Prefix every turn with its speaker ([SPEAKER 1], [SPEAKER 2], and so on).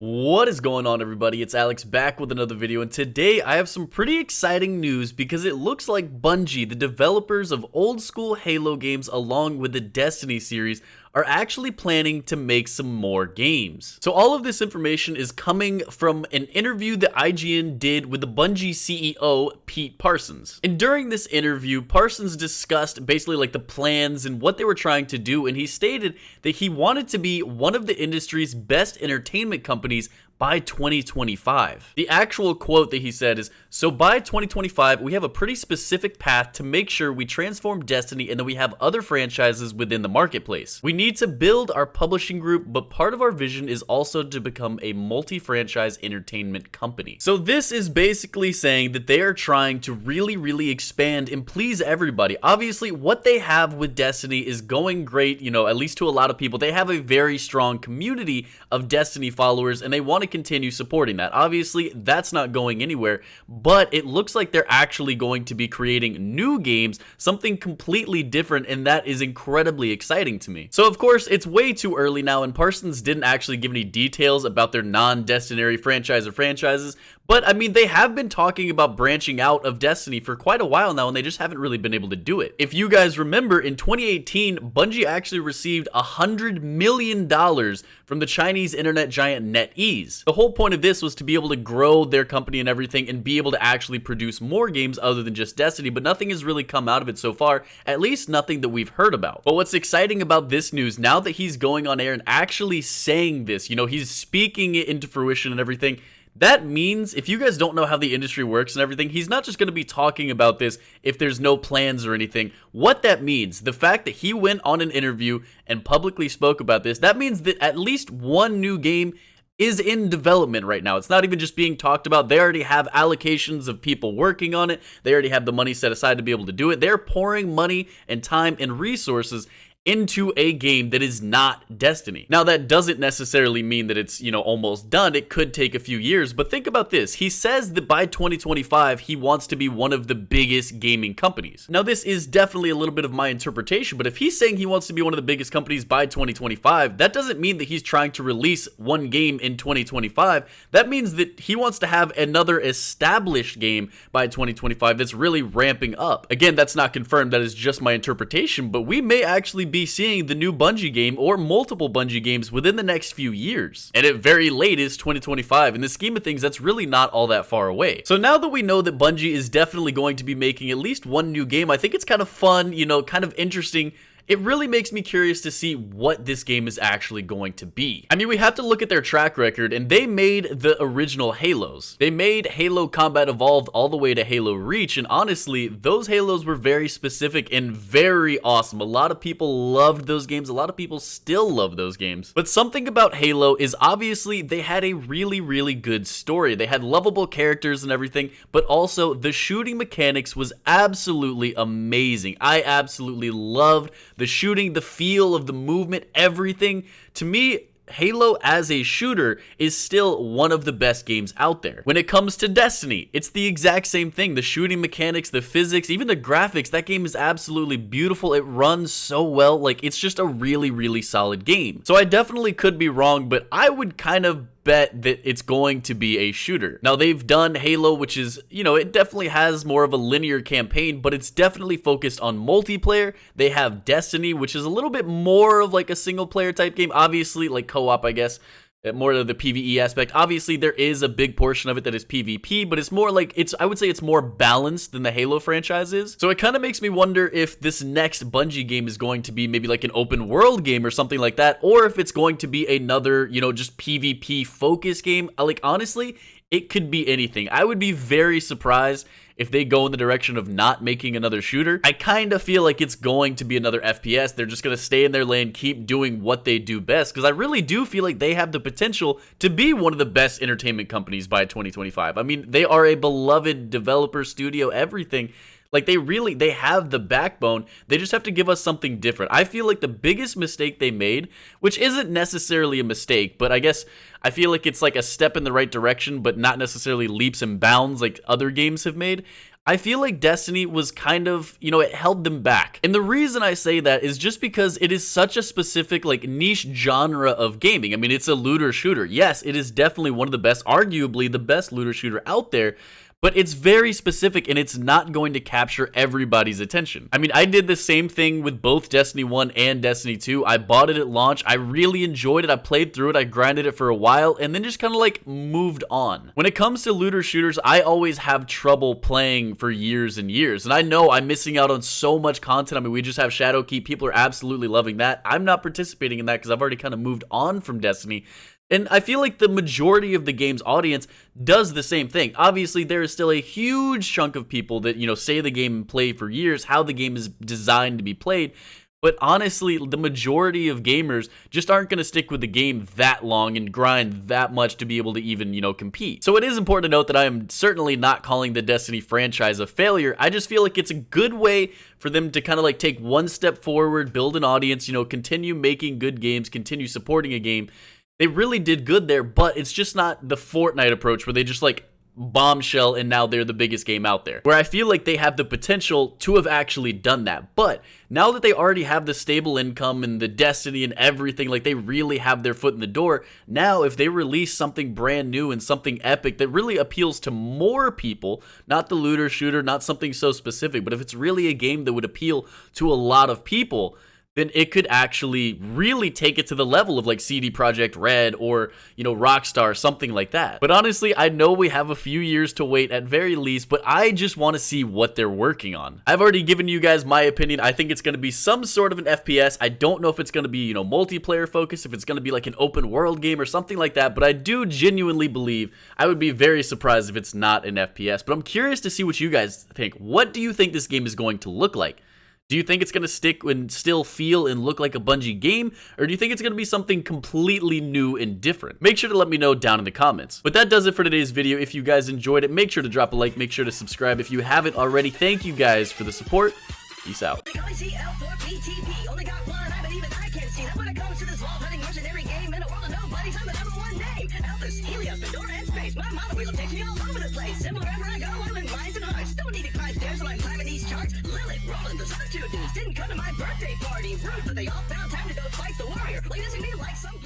[SPEAKER 1] What is going on, everybody? It's Alex back with another video, and today I have some pretty exciting news because it looks like Bungie, the developers of old school Halo games along with the Destiny series, are actually planning to make some more games. So all of this information is coming from an interview that IGN did with the Bungie CEO, Pete Parsons. And during this interview, Parsons discussed basically like the plans and what they were trying to do, and he stated that he wanted to be one of the industry's best entertainment companies by 2025. The actual quote that he said is, "So by 2025, we have a pretty specific path to make sure we transform Destiny and that we have other franchises within the marketplace. We need to build our publishing group, but part of our vision is also to become a multi-franchise entertainment company." So this is basically saying that they are trying to really expand and please everybody. Obviously, what they have with Destiny is going great, at least to a lot of people. They have a very strong community of Destiny followers, and they want to continue supporting that. Obviously, that's not going anywhere, but it looks like they're actually going to be creating new games, something completely different, and that is incredibly exciting to me. So of course, it's way too early now, and Parsons didn't actually give any details about their non-Destiny franchises, but I mean, they have been talking about branching out of Destiny for quite a while now, and they just haven't really been able to do it. If you guys remember, in 2018, Bungie actually received $100 million from the Chinese internet giant NetEase. The whole point of this was to be able to grow their company and everything and be able to actually produce more games other than just Destiny, but nothing has really come out of it so far, at least nothing that we've heard about. But what's exciting about this news, now that he's going on air and actually saying this, he's speaking it into fruition and everything, that means, if you guys don't know how the industry works and everything, he's not just going to be talking about this if there's no plans or anything. What that means, the fact that he went on an interview and publicly spoke about this, that means that at least one new game is in development right now. It's not even just being talked about. They already have allocations of people working on it. They already have the money set aside to be able to do it. They're pouring money and time and resources into a game that is not Destiny. Now, that doesn't necessarily mean that it's, almost done. It could take a few years, but think about this. He says that by 2025, he wants to be one of the biggest gaming companies. Now, this is definitely a little bit of my interpretation, but if he's saying he wants to be one of the biggest companies by 2025, that doesn't mean that he's trying to release one game in 2025. That means that he wants to have another established game by 2025 that's really ramping up. Again, that's not confirmed. That is just my interpretation, but we may actually be seeing the new Bungie game or multiple Bungie games within the next few years. And at very latest, 2025. In the scheme of things, that's really not all that far away. So now that we know that Bungie is definitely going to be making at least one new game, I think it's kind of fun, kind of interesting. It really makes me curious to see what this game is actually going to be. I mean, we have to look at their track record, and they made the original Halos. They made Halo Combat Evolved all the way to Halo Reach, and honestly, those Halos were very specific and very awesome. A lot of people loved those games. A lot of people still love those games. But something about Halo is obviously they had a really good story. They had lovable characters and everything, but also the shooting mechanics was absolutely amazing. I absolutely loved the shooting, the feel of the movement, everything. To me, Halo as a shooter is still one of the best games out there. When it comes to Destiny, it's the exact same thing. The shooting mechanics, the physics, even the graphics, that game is absolutely beautiful. It runs so well. Like, it's just a really solid game. So I definitely could be wrong, but I would kind of bet that it's going to be a shooter. Now, they've done Halo, which is, it definitely has more of a linear campaign, but it's definitely focused on multiplayer. They have Destiny, which is a little bit more of like a single player type game, obviously, like co-op, I guess. More of the PvE aspect. Obviously, there is a big portion of it that is PvP, but it's more like, I would say it's more balanced than the Halo franchise is. So it kind of makes me wonder if this next Bungie game is going to be maybe like an open world game or something like that, or if it's going to be another, just PvP focused game. Like, honestly, it could be anything. I would be very surprised if they go in the direction of not making another shooter. I kind of feel like it's going to be another FPS. They're just going to stay in their lane, keep doing what they do best, because I really do feel like they have the potential to be one of the best entertainment companies by 2025. I mean, they are a beloved developer, studio, everything. Like, they have the backbone. They just have to give us something different. I feel like the biggest mistake they made, which isn't necessarily a mistake, but I guess I feel like it's like a step in the right direction, but not necessarily leaps and bounds like other games have made. I feel like Destiny was kind of, you know, it held them back. And the reason I say that is just because it is such a specific, like, niche genre of gaming. I mean, it's a looter shooter. Yes, it is definitely one of the best, arguably the best looter shooter out there. But it's very specific and it's not going to capture everybody's attention. I mean, I did the same thing with both Destiny 1 and Destiny 2. I bought it at launch. I really enjoyed it. I played through it. I grinded it for a while and then just kind of like moved on. When it comes to looter shooters, I always have trouble playing for years and years. And I know I'm missing out on so much content. I mean, we just have Shadowkeep. People are absolutely loving that. I'm not participating in that because I've already kind of moved on from Destiny. And I feel like the majority of the game's audience does the same thing. Obviously, there is still a huge chunk of people that, you know, say the game and play for years, how the game is designed to be played. But honestly, the majority of gamers just aren't going to stick with the game that long and grind that much to be able to even, you know, compete. So it is important to note that I am certainly not calling the Destiny franchise a failure. I just feel like it's a good way for them to kind of like take one step forward, build an audience, you know, continue making good games, continue supporting a game. They really did good there, but it's just not the Fortnite approach where they just like bombshell and now they're the biggest game out there. Where I feel like they have the potential to have actually done that. But now that they already have the stable income and the Destiny and everything, like they really have their foot in the door, now if they release something brand new and something epic that really appeals to more people, not the looter shooter, not something so specific, but if it's really a game that would appeal to a lot of people, then it could actually really take it to the level of like CD Projekt Red or, you know, Rockstar, something like that. But honestly, I know we have a few years to wait at very least, but I just want to see what they're working on. I've already given you guys my opinion. I think it's going to be some sort of an FPS. I don't know if it's going to be, you know, multiplayer focused, if it's going to be like an open world game or something like that, but I do genuinely believe I would be very surprised if it's not an FPS. But I'm curious to see what you guys think. What do you think this game is going to look like? Do you think it's going to stick and still feel and look like a Bungie game? Or do you think it's going to be something completely new and different? Make sure to let me know down in the comments. But that does it for today's video. If you guys enjoyed it, make sure to drop a like. Make sure to subscribe if you haven't already. Thank you guys for the support. Peace out. My mother wheel takes me all over the place, and wherever I go, I win minds and hearts. Don't need to climb stairs when I'm climbing these charts. Lilith, Roland, the Solitude dudes didn't come to my birthday party. Rude, but they all found time to go fight the warrior. Like, this would be like some